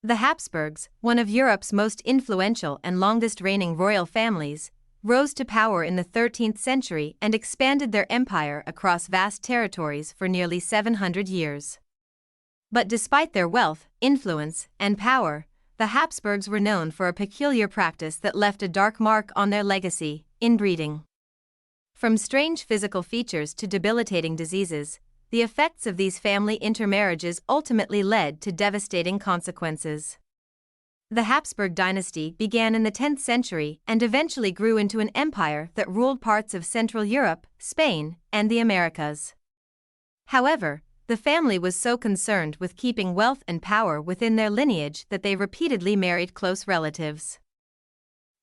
The Habsburgs, one of Europe's most influential and longest-reigning royal families, rose to power in the 13th century and expanded their empire across vast territories for nearly 700 years. But despite their wealth, influence, and power, the Habsburgs were known for a peculiar practice that left a dark mark on their legacy: inbreeding. From strange physical features to debilitating diseases, the effects of these family intermarriages ultimately led to devastating consequences. The Habsburg Dynasty began in the 10th century and eventually grew into an empire that ruled parts of Central Europe, Spain, and the Americas. However, the family was so concerned with keeping wealth and power within their lineage that they repeatedly married close relatives.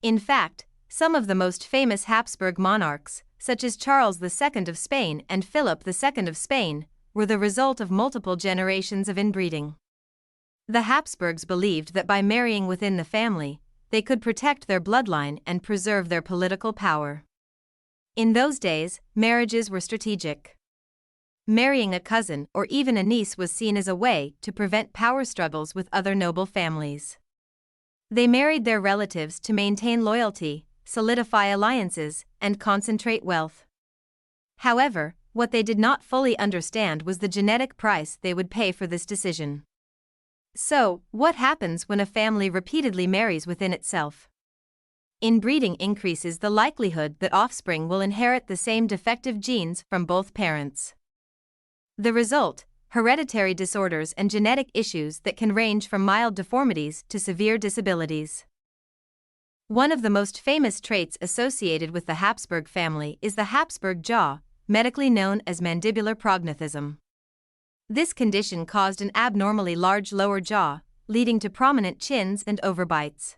In fact, some of the most famous Habsburg monarchs, such as Charles II of Spain and Philip II of Spain, were the result of multiple generations of inbreeding. The Habsburgs believed that by marrying within the family, they could protect their bloodline and preserve their political power. In those days, marriages were strategic. Marrying a cousin or even a niece was seen as a way to prevent power struggles with other noble families. They married their relatives to maintain loyalty, solidify alliances, and concentrate wealth. However, what they did not fully understand was the genetic price they would pay for this decision. So, what happens when a family repeatedly marries within itself? Inbreeding increases the likelihood that offspring will inherit the same defective genes from both parents. The result: hereditary disorders and genetic issues that can range from mild deformities to severe disabilities. One of the most famous traits associated with the Habsburg family is the Habsburg jaw, medically known as mandibular prognathism. This condition caused an abnormally large lower jaw, leading to prominent chins and overbites.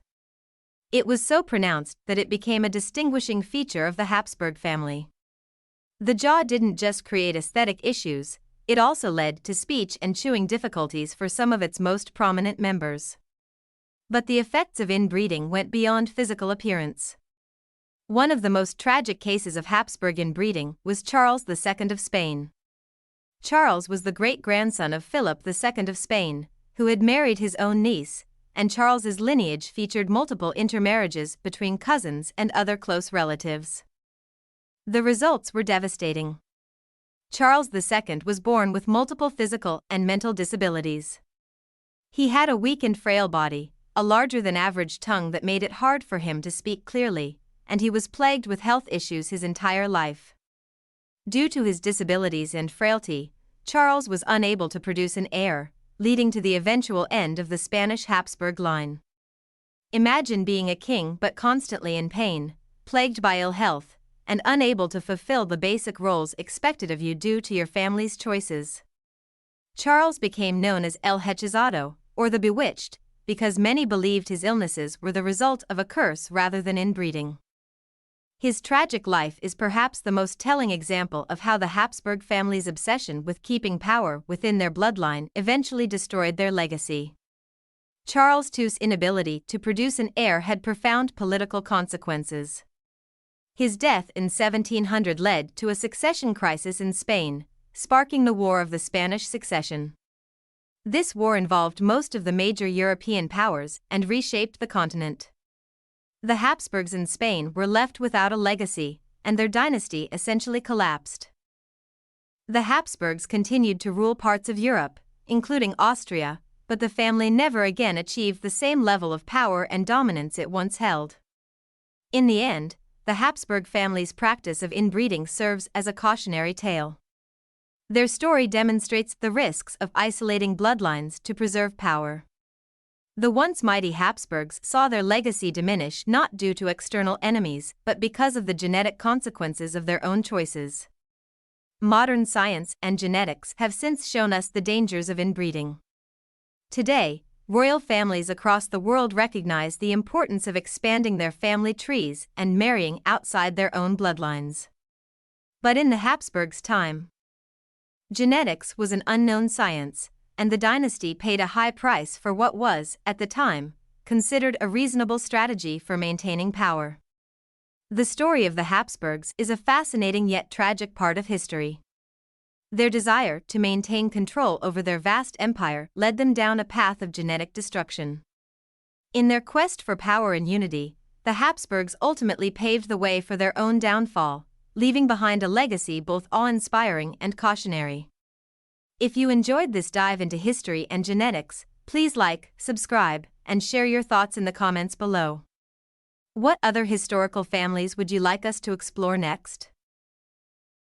It was so pronounced that it became a distinguishing feature of the Habsburg family. The jaw didn't just create aesthetic issues, it also led to speech and chewing difficulties for some of its most prominent members. But the effects of inbreeding went beyond physical appearance. One of the most tragic cases of Habsburg inbreeding was Charles II of Spain. Charles was the great-grandson of Philip II of Spain, who had married his own niece, and Charles's lineage featured multiple intermarriages between cousins and other close relatives. The results were devastating. Charles II was born with multiple physical and mental disabilities. He had a weak and frail body, a larger-than-average tongue that made it hard for him to speak clearly, and he was plagued with health issues his entire life. Due to his disabilities and frailty, Charles was unable to produce an heir, leading to the eventual end of the Spanish Habsburg line. Imagine being a king but constantly in pain, plagued by ill health, and unable to fulfill the basic roles expected of you due to your family's choices. Charles became known as El Hechizado, or the Bewitched, because many believed his illnesses were the result of a curse rather than inbreeding. His tragic life is perhaps the most telling example of how the Habsburg family's obsession with keeping power within their bloodline eventually destroyed their legacy. Charles II's inability to produce an heir had profound political consequences. His death in 1700 led to a succession crisis in Spain, sparking the War of the Spanish Succession. This war involved most of the major European powers and reshaped the continent. The Habsburgs in Spain were left without a legacy, and their dynasty essentially collapsed. The Habsburgs continued to rule parts of Europe, including Austria, but the family never again achieved the same level of power and dominance it once held. In the end, the Habsburg family's practice of inbreeding serves as a cautionary tale. Their story demonstrates the risks of isolating bloodlines to preserve power. The once mighty Habsburgs saw their legacy diminish not due to external enemies but because of the genetic consequences of their own choices. Modern science and genetics have since shown us the dangers of inbreeding. Today, royal families across the world recognize the importance of expanding their family trees and marrying outside their own bloodlines. But in the Habsburgs' time, genetics was an unknown science, and the dynasty paid a high price for what was, at the time, considered a reasonable strategy for maintaining power. The story of the Habsburgs is a fascinating yet tragic part of history. Their desire to maintain control over their vast empire led them down a path of genetic destruction. In their quest for power and unity, the Habsburgs ultimately paved the way for their own downfall, leaving behind a legacy both awe-inspiring and cautionary. If you enjoyed this dive into history and genetics, please like, subscribe, and share your thoughts in the comments below. What other historical families would you like us to explore next?